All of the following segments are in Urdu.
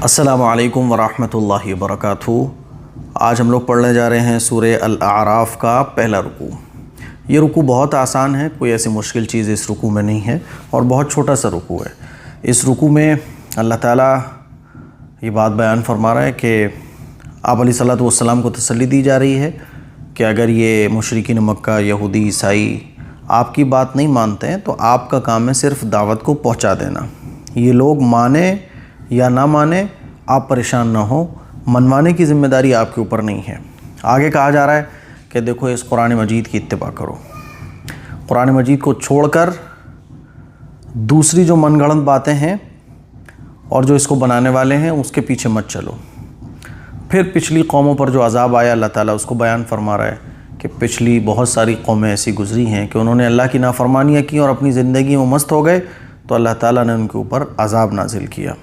السلام علیکم ورحمۃ اللہ وبرکاتہ۔ آج ہم لوگ پڑھنے جا رہے ہیں سورہ الاعراف کا پہلا رکوع۔ یہ رکوع بہت آسان ہے، کوئی ایسی مشکل چیز اس رکوع میں نہیں ہے اور بہت چھوٹا سا رکوع ہے۔ اس رکوع میں اللہ تعالیٰ یہ بات بیان فرما رہا ہے کہ آپ علیہ الصلوۃ والسلام کو تسلی دی جا رہی ہے کہ اگر یہ مشرکین مکہ، یہودی، عیسائی آپ کی بات نہیں مانتے ہیں تو آپ کا کام ہے صرف دعوت کو پہنچا دینا۔ یہ لوگ مانیں یا نہ مانیں آپ پریشان نہ ہوں، منوانے کی ذمہ داری آپ کے اوپر نہیں ہے۔ آگے کہا جا رہا ہے کہ دیکھو اس قرآن مجید کی اتباع کرو، قرآن مجید کو چھوڑ کر دوسری جو من گھڑت باتیں ہیں اور جو اس کو بنانے والے ہیں اس کے پیچھے مت چلو۔ پھر پچھلی قوموں پر جو عذاب آیا اللہ تعالیٰ اس کو بیان فرما رہا ہے کہ پچھلی بہت ساری قومیں ایسی گزری ہیں کہ انہوں نے اللہ کی نافرمانیاں کی اور اپنی زندگی میں مست ہو گئے تو اللہ تعالیٰ نے ان کے اوپر عذاب نازل کیا۔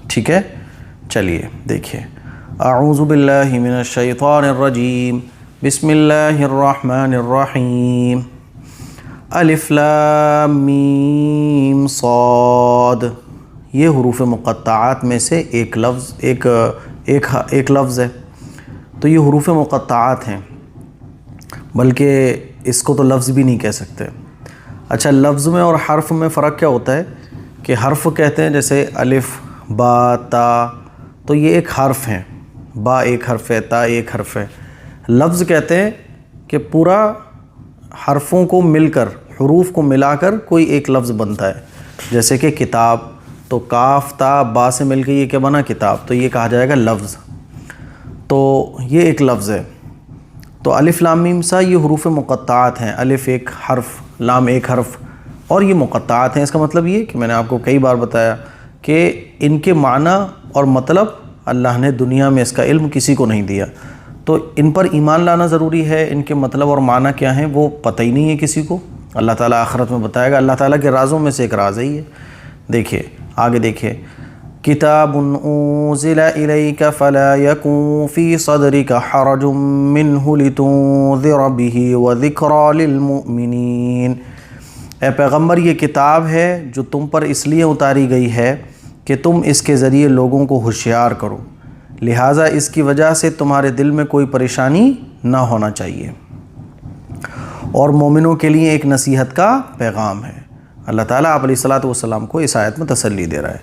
ٹھیک ہے، چلیے دیکھیے۔ اعوذ باللہ من الشیطان الرجیم، بسم اللہ الرحمن الرحیم، الف لام میم صاد۔ یہ حروف مقطعات میں سے ایک لفظ ہے، تو یہ حروف مقطعات ہیں، بلکہ اس کو تو لفظ بھی نہیں کہہ سکتے۔ اچھا، لفظ میں اور حرف میں فرق کیا ہوتا ہے کہ حرف کہتے ہیں جیسے الف، با، تا، تو یہ ایک حرف ہیں، با ایک حرف ہے، تا ایک حرف ہے۔ لفظ کہتے ہیں کہ پورا حرفوں کو مل کر، حروف کو ملا کر کوئی ایک لفظ بنتا ہے، جیسے کہ کتاب، تو کاف تا با سے مل کے یہ کیا بنا؟ کتاب، تو یہ کہا جائے گا لفظ۔ تو یہ ایک لفظ ہے۔ تو الف لام میم سا یہ حروف مقطعات ہیں، الف ایک حرف، لام ایک حرف، اور یہ مقطعات ہیں۔ اس کا مطلب یہ کہ میں نے آپ کو کئی بار بتایا کہ ان کے معنی اور مطلب اللہ نے دنیا میں اس کا علم کسی کو نہیں دیا، تو ان پر ایمان لانا ضروری ہے۔ ان کے مطلب اور معنی کیا ہیں وہ پتہ ہی نہیں ہے کسی کو، اللہ تعالیٰ آخرت میں بتائے گا۔ اللہ تعالیٰ کے رازوں میں سے ایک راز ہے یہ۔ دیکھیے آگے دیکھیے، کتاب انزل الیک فلا یکن فی صدرک حرج منہ لتنذر بہ وذکری للمؤمنین۔ اے پیغمبر، یہ کتاب ہے جو تم پر اس لیے اتاری گئی ہے کہ تم اس کے ذریعے لوگوں کو ہوشیار کرو، لہٰذا اس کی وجہ سے تمہارے دل میں کوئی پریشانی نہ ہونا چاہیے، اور مومنوں کے لیے ایک نصیحت کا پیغام ہے۔ اللہ تعالیٰ آپ علیہ الصلوۃ والسلام کو اس آیت میں تسلی دے رہا ہے۔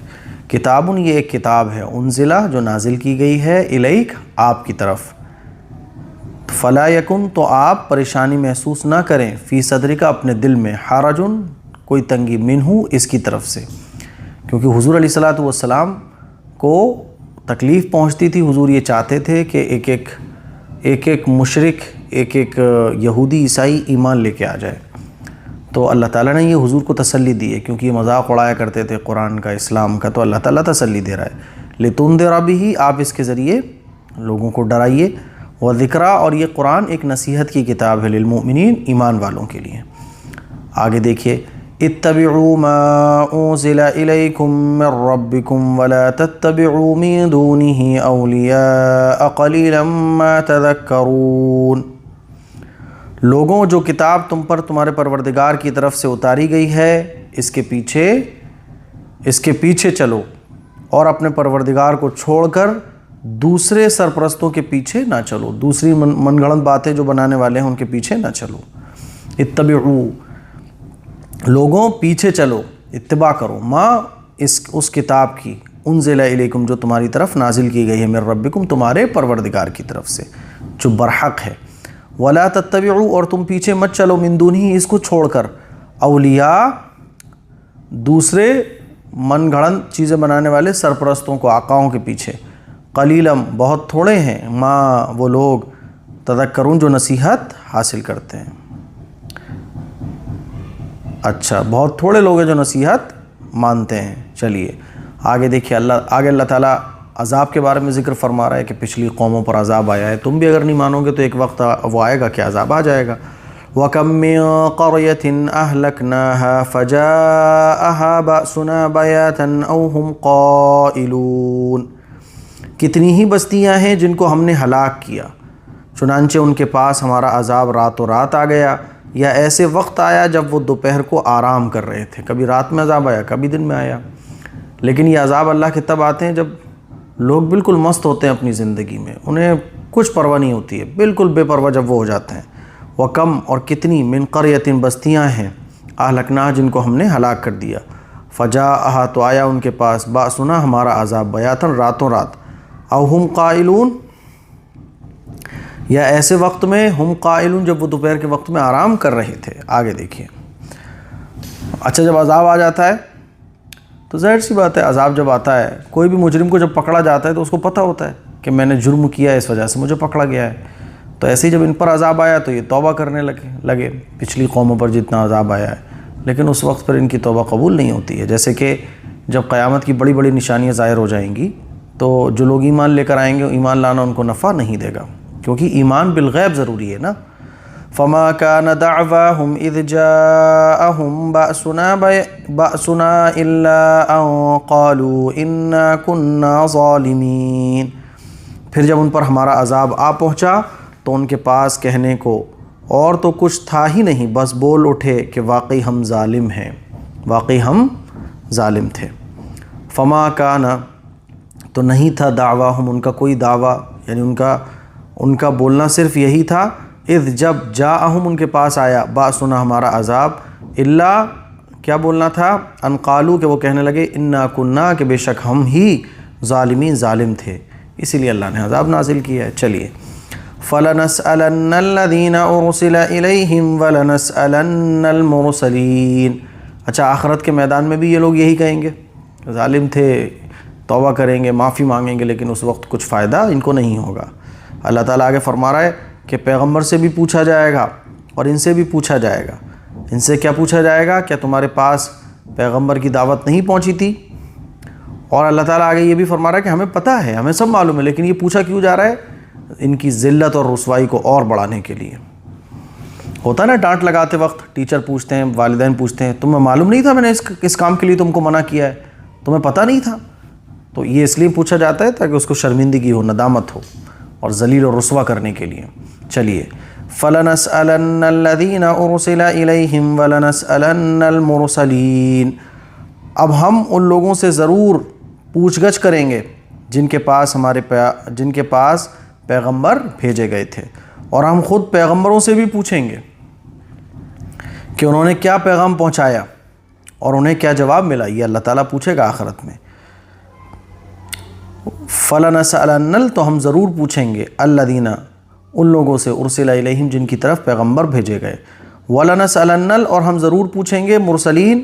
کتابٌ، یہ ایک کتاب ہے، انزلہ جو نازل کی گئی ہے، الیک آپ کی طرف، فلا یکن تو آپ پریشانی محسوس نہ کریں، فی صدرک اپنے دل میں، حرجن کوئی تنگی، منہ اس کی طرف سے، کیونکہ حضور علیہ الصلوۃ والسلام کو تکلیف پہنچتی تھی۔ حضور یہ چاہتے تھے کہ ایک ایک مشرک، ایک ایک یہودی، عیسائی ایمان لے کے آ جائے، تو اللہ تعالیٰ نے یہ حضور کو تسلی دی ہے، کیونکہ یہ مذاق اڑایا کرتے تھے قرآن کا، اسلام کا، تو اللہ تعالیٰ تسلی دے رہا ہے۔ لتنذر بہ، آپ اس کے ذریعے لوگوں کو ڈرائیے، وذکریٰ، اور یہ قرآن ایک نصیحت کی کتاب ہے، للمؤمنین ایمان والوں کے لیے۔ آگے دیکھیے، اتبعوا ما انزل الیکم من ربکم ولا تتبعوا من دونہ اولیاء قلیلا ما تذکرون۔ لوگوں، جو کتاب تم پر تمہارے پروردگار کی طرف سے اتاری گئی ہے اس کے پیچھے چلو، اور اپنے پروردگار کو چھوڑ کر دوسرے سرپرستوں کے پیچھے نہ چلو، دوسری من گھڑت باتیں جو بنانے والے ہیں ان کے پیچھے نہ چلو۔ اتبعوا، لوگوں پیچھے چلو، اتباع کرو، ما اس کتاب کی، انزل الیکم جو تمہاری طرف نازل کی گئی ہے، من ربکم تمہارے پروردگار کی طرف سے، جو برحق ہے۔ ولا تتبعوا، اور تم پیچھے مت چلو، من دونہ اس کو چھوڑ کر، اولیاء دوسرے من گھڑت چیزیں بنانے والے سرپرستوں کو، آقاؤں کے پیچھے، قلیلم بہت تھوڑے ہیں، ما وہ لوگ، تذکرون جو نصیحت حاصل کرتے ہیں۔ اچھا، بہت تھوڑے لوگ ہیں جو نصیحت مانتے ہیں۔ چلیے آگے دیکھیے، اللہ تعالیٰ عذاب کے بارے میں ذکر فرما رہا ہے کہ پچھلی قوموں پر عذاب آیا ہے، تم بھی اگر نہیں مانو گے تو ایک وقت وہ آئے گا کہ عذاب آ جائے گا۔ وَكَم مِّن قَرْيَةٍ أَهْلَكْنَاهَا فَجَاءَهَا بَأْسُنَا بَيَاتًا أَوْ هُمْ قَائِلُونَ۔ کتنی ہی بستیاں ہیں جن کو ہم نے ہلاک کیا، چنانچہ ان کے پاس ہمارا عذاب راتوں رات آ گیا، یا ایسے وقت آیا جب وہ دوپہر کو آرام کر رہے تھے۔ کبھی رات میں عذاب آیا، کبھی دن میں آیا، لیکن یہ عذاب اللہ کے تب آتے ہیں جب لوگ بالکل مست ہوتے ہیں اپنی زندگی میں، انہیں کچھ پرواہ نہیں ہوتی ہے، بالکل بے پرواہ جب وہ ہو جاتے ہیں۔ وَكَمْ اور کتنی من قریۃ بستیاں ہیں اہلکناہا جن کو ہم نے ہلاک کر دیا، فجاءہا تو آیا ان کے پاس بأسنا ہمارا عذاب بیاتن راتوں رات، او ہم قائلون یا ایسے وقت میں ہم قائلون جب وہ دوپہر کے وقت میں آرام کر رہے تھے۔ آگے دیکھیے، اچھا جب عذاب آ جاتا ہے تو ظاہر سی بات ہے، عذاب جب آتا ہے کوئی بھی مجرم کو جب پکڑا جاتا ہے تو اس کو پتہ ہوتا ہے کہ میں نے جرم کیا ہے، اس وجہ سے مجھے پکڑا گیا ہے۔ تو ایسے ہی جب ان پر عذاب آیا تو یہ توبہ کرنے لگے پچھلی قوموں پر جتنا عذاب آیا ہے، لیکن اس وقت پر ان کی توبہ قبول نہیں ہوتی ہے۔ جیسے کہ جب قیامت کی بڑی بڑی نشانیاں ظاہر ہو جائیں گی تو جو لوگ ایمان لے کر آئیں گے، ایمان لانا ان کو نفع نہیں دے گا، کیونکہ ایمان بالغیب ضروری ہے نا۔ فما كان دعواهم اذ جاءهم بأسنا الا ان قالوا انا كنا ظالمين، پھر جب ان پر ہمارا عذاب آ پہنچا تو ان کے پاس کہنے کو اور تو کچھ تھا ہی نہیں، بس بول اٹھے کہ واقعی ہم ظالم ہیں، واقعی ہم ظالم تھے۔ فما كان تو نہیں تھا دعواہم ان کا کوئی دعویٰ، یعنی ان کا بولنا صرف یہی تھا، اذ جب جاءہم ان کے پاس آیا بأسنا ہمارا عذاب، الا کیا بولنا تھا، ان قالو کہ وہ کہنے لگے انا کننا کہ بے شک ہم ہی ظالمین ظالم تھے، اسی لیے اللہ نے عذاب نازل کیا ہے۔ چلیے، فَلَنَسْأَلَنَّ الَّذِينَ أُرْسِلَ إِلَيْهِمْ وَلَنَسْأَلَنَّ الْمُرْسَلِينَ۔ اچھا آخرت کے میدان میں بھی یہ لوگ یہی کہیں گے، ظالم تھے، توبہ کریں گے، معافی مانگیں گے، لیکن اس وقت کچھ فائدہ ان کو نہیں ہوگا۔ اللہ تعالیٰ آگے فرما رہا ہے کہ پیغمبر سے بھی پوچھا جائے گا اور ان سے بھی پوچھا جائے گا۔ ان سے کیا پوچھا جائے گا، کیا تمہارے پاس پیغمبر کی دعوت نہیں پہنچی تھی؟ اور اللہ تعالیٰ آگے یہ بھی فرما رہا ہے کہ ہمیں پتہ ہے، ہمیں سب معلوم ہے، لیکن یہ پوچھا کیوں جا رہا ہے؟ ان کی ذلت اور رسوائی کو اور بڑھانے کے لیے۔ ہوتا ہے نا ڈانٹ لگاتے وقت ٹیچر پوچھتے ہیں، والدین پوچھتے ہیں، تمہیں معلوم نہیں تھا میں نے اس کام کے لیے تم کو منع کیا ہے، تمہیں پتہ نہیں تھا؟ تو یہ اس لیے پوچھا جاتا ہے تاکہ اس کو شرمندگی ہو، ندامت ہو، اور ذلیل و رسوا کرنے کے لیے۔ چلیے، فَلَنَسْأَلَنَّ الَّذِينَ أُرْسِلَ إِلَيْهِمْ وَلَنَسْأَلَنَّ الْمُرْسَلِينَ، اب ہم ان لوگوں سے ضرور پوچھ گچھ کریں گے جن کے پاس پیغمبر بھیجے گئے تھے، اور ہم خود پیغمبروں سے بھی پوچھیں گے کہ انہوں نے کیا پیغام پہنچایا اور انہیں کیا جواب ملا، یہ اللہ تعالیٰ پوچھے گا آخرت میں۔ فَلَنَسْأَلَنَّ تو ہم ضرور پوچھیں گے، الَّذِينَ ان لوگوں سے، اُرْسِلَ إِلَيْهِمْ جن کی طرف پیغمبر بھیجے گئے، وَلَنَسْأَلَنَّ اور ہم ضرور پوچھیں گے مرسلین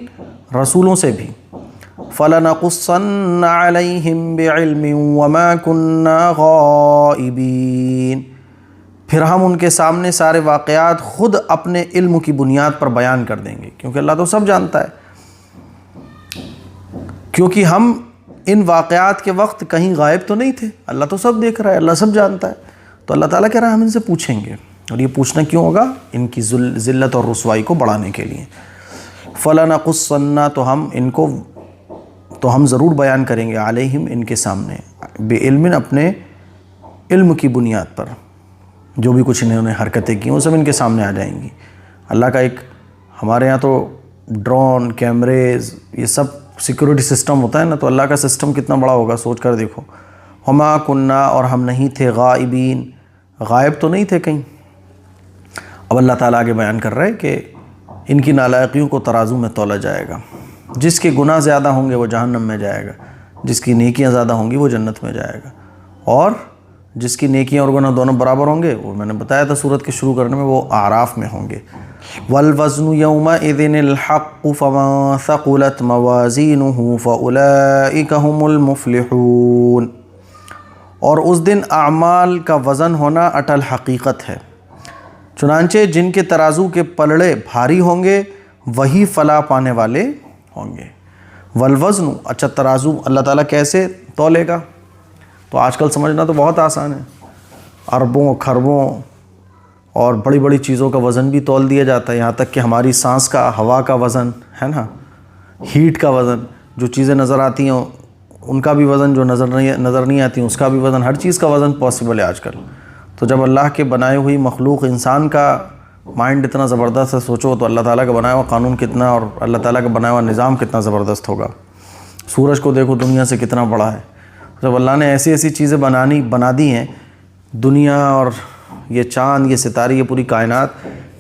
رسولوں سے بھی، فَلَنَقُصَّنَّ عَلَيْهِمْ بِعِلْمٍ وَمَا كُنَّا غَائِبِينَ، پھر ہم ان کے سامنے سارے واقعات خود اپنے علم کی بنیاد پر بیان کر دیں گے، کیونکہ اللہ تو سب جانتا ہے، کیونکہ ہم ان واقعات کے وقت کہیں غائب تو نہیں تھے، اللہ تو سب دیکھ رہا ہے، اللہ سب جانتا ہے، تو اللہ تعالیٰ کہہ رہا ہے ہم ان سے پوچھیں گے، اور یہ پوچھنا کیوں ہوگا؟ ان کی ذلت اور رسوائی کو بڑھانے کے لیے۔ فَلَنَقُصَّنَّ تو ہم ضرور بیان کریں گے، علیہم ان کے سامنے، بعلم اپنے علم کی بنیاد پر، جو بھی کچھ انہوں نے حرکتیں کی وہ سب ان کے سامنے آ جائیں گی۔ اللہ کا ایک ہمارے یہاں تو ڈرون، کیمریز، یہ سب سیکورٹی سسٹم ہوتا ہے نا، تو اللہ کا سسٹم کتنا بڑا ہوگا سوچ کر دیکھو۔ ہما کننا اور ہم نہیں تھے غائبین، غائب تو نہیں تھے کہیں۔ اب اللہ تعالیٰ آگے بیان کر رہا ہے کہ ان کی نالائقیوں کو ترازو میں تولا جائے گا، جس کے گناہ زیادہ ہوں گے وہ جہنم میں جائے گا، جس کی نیکیاں زیادہ ہوں گی وہ جنت میں جائے گا، اور جس کی نیکیاں اور گناہ دونوں برابر ہوں گے وہ میں نے بتایا تھا سورت کے شروع کرنے میں، وہ اعراف میں ہوں گے۔ وَالْوَزْنُ يَوْمَئِذٍ الْحَقُّ فَمَن ثَقُلَتْ مَوَازِينُهُ فَأُولَئِكَ هُمُ الْمُفْلِحُونَ، اور اس دن اعمال کا وزن ہونا اٹل حقیقت ہے، چنانچہ جن کے ترازو کے پلڑے بھاری ہوں گے وہی فلاح پانے والے ہوں گے۔ والوزن، اچھا ترازو اللہ تعالیٰ کیسے تولے گا؟ تو آج کل سمجھنا تو بہت آسان ہے، اربوں کھربوں اور بڑی بڑی چیزوں کا وزن بھی تول دیا جاتا ہے، یہاں تک کہ ہماری سانس کا، ہوا کا وزن ہے نا، ہیٹ کا وزن، جو چیزیں نظر آتی ہیں ان کا بھی وزن، جو نظر نہیں آتی ہیں اس کا بھی وزن، ہر چیز کا وزن پاسبل ہے آج کل۔ تو جب اللہ کے بنائے ہوئی مخلوق انسان کا مائنڈ اتنا زبردست ہے، سوچو تو اللہ تعالیٰ کا بنایا ہوا قانون کتنا، اور اللہ تعالیٰ کا بنایا ہوا نظام کتنا زبردست ہوگا۔ سورج کو دیکھو دنیا سے کتنا بڑا ہے، جب اللہ نے ایسی ایسی چیزیں بنا دی ہیں، دنیا اور یہ چاند، یہ ستارے، یہ پوری کائنات،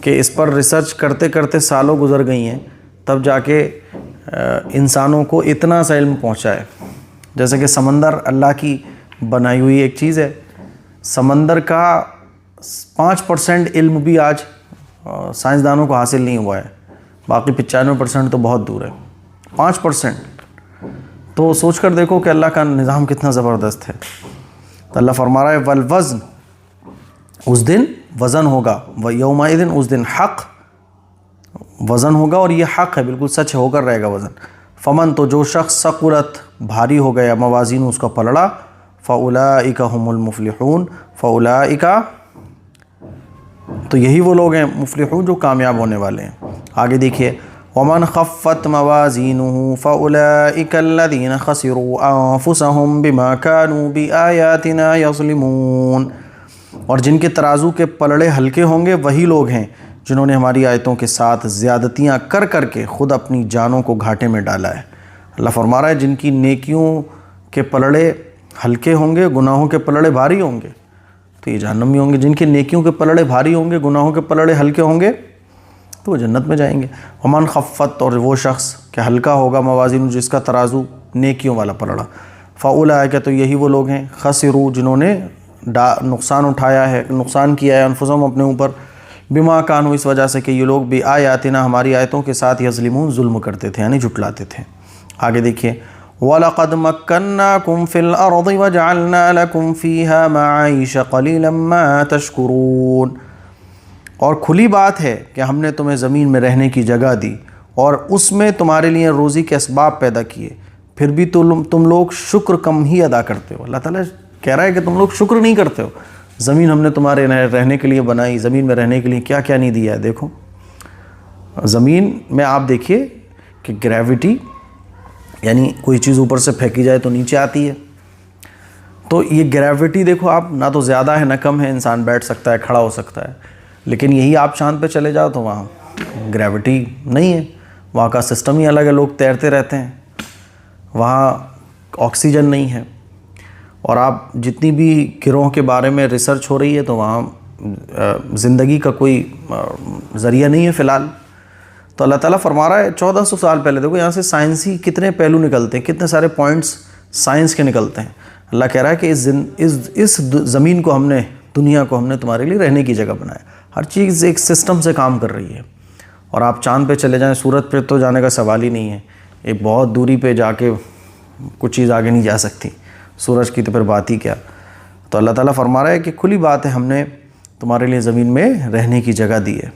کہ اس پر ریسرچ کرتے کرتے سالوں گزر گئی ہیں، تب جا کے انسانوں کو اتنا سا علم پہنچا ہے۔ جیسے کہ سمندر اللہ کی بنائی ہوئی ایک چیز ہے، سمندر کا 5% علم بھی آج سائنسدانوں کو حاصل نہیں ہوا ہے، باقی 95% تو بہت دور ہے۔ 5% تو سوچ کر دیکھو کہ اللہ کا نظام کتنا زبردست ہے۔ تو اللہ فرما رہا ہے والوزن، اس دن وزن ہوگا، ویومئذ، اس دن حق، وزن ہوگا، اور یہ حق ہے، بالکل سچ ہو کر رہے گا وزن۔ فمن، تو جو شخص ثقلت، بھاری ہو گیا، موازین، اس کا پلڑا، فاولئک هم المفلحون، فاولئک، تو یہی وہ لوگ ہیں مفلحون جو کامیاب ہونے والے ہیں۔ آگے دیکھیے ومن خفت موازینہ فاولئک الذین خسروا انفسهم بما كانوا بآیاتنا یظلمون، اور جن کے ترازو کے پلڑے ہلکے ہوں گے وہی لوگ ہیں جنہوں نے ہماری آیتوں کے ساتھ زیادتیاں کر کر کے خود اپنی جانوں کو گھاٹے میں ڈالا ہے۔ اللہ فرما رہا ہے جن کی نیکیوں کے پلڑے ہلکے ہوں گے، گناہوں کے پلڑے بھاری ہوں گے، تو یہ جہنم میں ہوں گے۔ جن کے نیکیوں کے پلڑے بھاری ہوں گے، گناہوں کے پلڑے ہلکے ہوں گے، تو وہ جنت میں جائیں گے۔ ومن خفت، اور وہ شخص کہ ہلکا ہوگا، موازین، جس کا ترازو نیکیوں والا پلڑا، فاولئک، تو یہی وہ لوگ ہیں خسروا، جنہوں نے نقصان اٹھایا ہے، نقصان کیا ہے، انفسہم، اپنے اوپر، بما کانوا، اس وجہ سے کہ یہ لوگ بآیاتنا، ہماری آیتوں کے ساتھ، یظلمون، ظلم کرتے تھے، یعنی جھٹلاتے تھے۔ آگے دیکھیے وَلَقَدْ مَكَّنَّاكُمْ فِي الْأَرْضِ وَجَعَلْنَا لَكُمْ فِيهَا مَعَائِشَ قَلِيلًا مَا تَشْكُرُونَ، اور کھلی بات ہے کہ ہم نے تمہیں زمین میں رہنے کی جگہ دی اور اس میں تمہارے لیے روزی کے اسباب پیدا کیے، پھر بھی تم لوگ شکر کم ہی ادا کرتے ہو۔ اللہ تعالیٰ کہہ رہا ہے کہ تم لوگ شکر نہیں کرتے ہو۔ زمین ہم نے تمہارے رہنے کے لیے بنائی، زمین میں رہنے کے لیے کیا کیا نہیں دیا ہے۔ دیکھو زمین میں آپ دیکھیے کہ گریوٹی، یعنی کوئی چیز اوپر سے پھینکی جائے تو نیچے آتی ہے، تو یہ گریوٹی دیکھو آپ، نہ تو زیادہ ہے نہ کم ہے، انسان بیٹھ سکتا ہے، کھڑا ہو سکتا ہے۔ لیکن یہی آپ چاند پہ چلے جاؤ تو وہاں گریوٹی نہیں ہے، وہاں کا سسٹم ہی الگ ہے، لوگ تیرتے رہتے ہیں، وہاں آکسیجن نہیں ہے، اور آپ جتنی بھی گروہ کے بارے میں ریسرچ ہو رہی ہے تو وہاں زندگی کا کوئی ذریعہ نہیں ہے فی الحال۔ تو اللہ تعالیٰ فرما رہا ہے 1400 سال پہلے، دیکھو یہاں سے سائنسی کتنے پہلو نکلتے ہیں، کتنے سارے پوائنٹس سائنس کے نکلتے ہیں۔ اللہ کہہ رہا ہے کہ اس زمین کو ہم نے، دنیا کو ہم نے تمہارے لیے رہنے کی جگہ بنایا، ہر چیز ایک سسٹم سے کام کر رہی ہے۔ اور آپ چاند پہ چلے جائیں، سورج پہ تو جانے کا سوال ہی نہیں ہے، ایک بہت دوری پہ جا کے کچھ چیز آگے نہیں جا سکتی، سورج کی تو پھر بات ہی کیا۔ تو اللہ تعالیٰ فرما رہا ہے کہ کھلی بات ہے، ہم نے تمہارے لیے زمین میں رہنے کی جگہ دی ہے،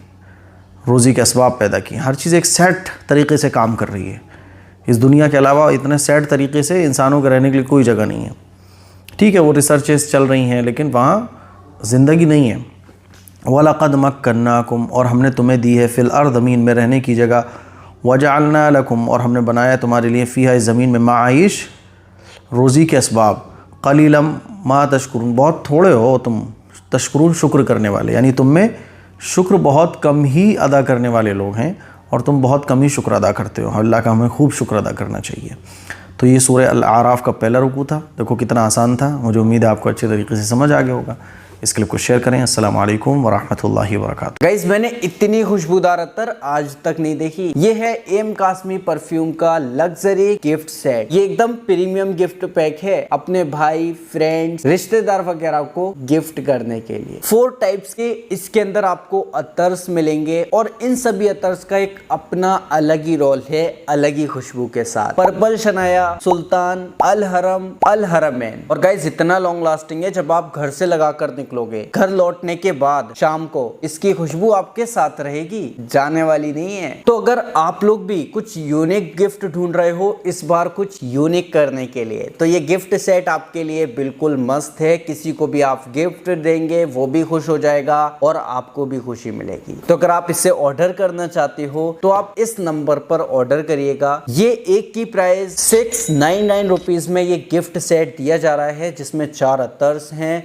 روزی کے اسباب پیدا کیے، ہر چیز ایک سیٹ طریقے سے کام کر رہی ہے۔ اس دنیا کے علاوہ اتنے سیٹ طریقے سے انسانوں کے رہنے کے لیے کوئی جگہ نہیں ہے۔ ٹھیک ہے وہ ریسرچز چل رہی ہیں لیکن وہاں زندگی نہیں ہے۔ وَلَقَدْ مَكَّنَّاكُمْ، اور ہم نے تمہیں دی ہے، فی الارض، زمین میں رہنے کی جگہ، وَجَعَلْنَا لَكُمْ، اور ہم نے بنایا تمہارے لیے، فیہا، اس زمین میں، معائش، روزی کے اسباب، قلیلا ما تشکرون، بہت تھوڑے ہو تم، تشکرون، شکر کرنے والے، یعنی تم میں شکر بہت کم ہی ادا کرنے والے لوگ ہیں، اور تم بہت کم ہی شکر ادا کرتے ہو۔ اللہ کا ہمیں خوب شکر ادا کرنا چاہیے۔ تو یہ سورہ الاعراف کا پہلا رکوع تھا، دیکھو کتنا آسان تھا، مجھے امید ہے آپ کو اچھے طریقے سے سمجھ آ گیا ہوگا۔ اس کلپ کو شیئر کریں۔ السلام علیکم ورحمۃ اللہ وبرکاتہ۔ گائز میں نے اتنی خوشبودار عطر آج تک نہیں دیکھی۔ یہ ہے ایم قاسمی پرفیوم کا لگژری گفٹ سیٹ۔ یہ ایک دم پریمیم گفٹ پیک ہے اپنے بھائی، فرینڈز، رشتہ دار وغیرہ کو گفٹ کرنے کے لیے۔ 4 ٹائپس کے اس کے اندر آپ کو عطرز ملیں گے، اور ان سبھی عطرز کا ایک اپنا الگ ہی رول ہے، الگ ہی خوشبو کے ساتھ۔ پرپل شنایا، سلطان، الحرم، الحرمین، اور گائز اتنا لانگ لاسٹنگ ہے، جب آپ گھر سے لگا کر نکلو گے، گھر لوٹنے کے بعد شام کو اس کی خوشبو آپ کے ساتھ رہے گی، جانے والی نہیں ہے۔ تو اگر آپ لوگ بھی کچھ یونیک گفٹ ڈھونڈ رہے ہو اس بار کچھ یونیک کرنے کے لیے، تو یہ گفٹ سیٹ آپ کے لیے بالکل مست ہے۔ کسی کو بھی آپ گفٹ دیں گے وہ بھی خوش ہو جائے گا اور آپ کو بھی خوشی ملے گی۔ تو اگر آپ اسے آرڈر کرنا چاہتے ہو تو آپ اس نمبر پر آرڈر کریے گا۔ یہ ایک کی پرائز 699 روپیز میں یہ گفٹ سیٹ دیا جا رہا ہے، جس میں 4 عطرز ہیں،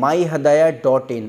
myhadaya.in,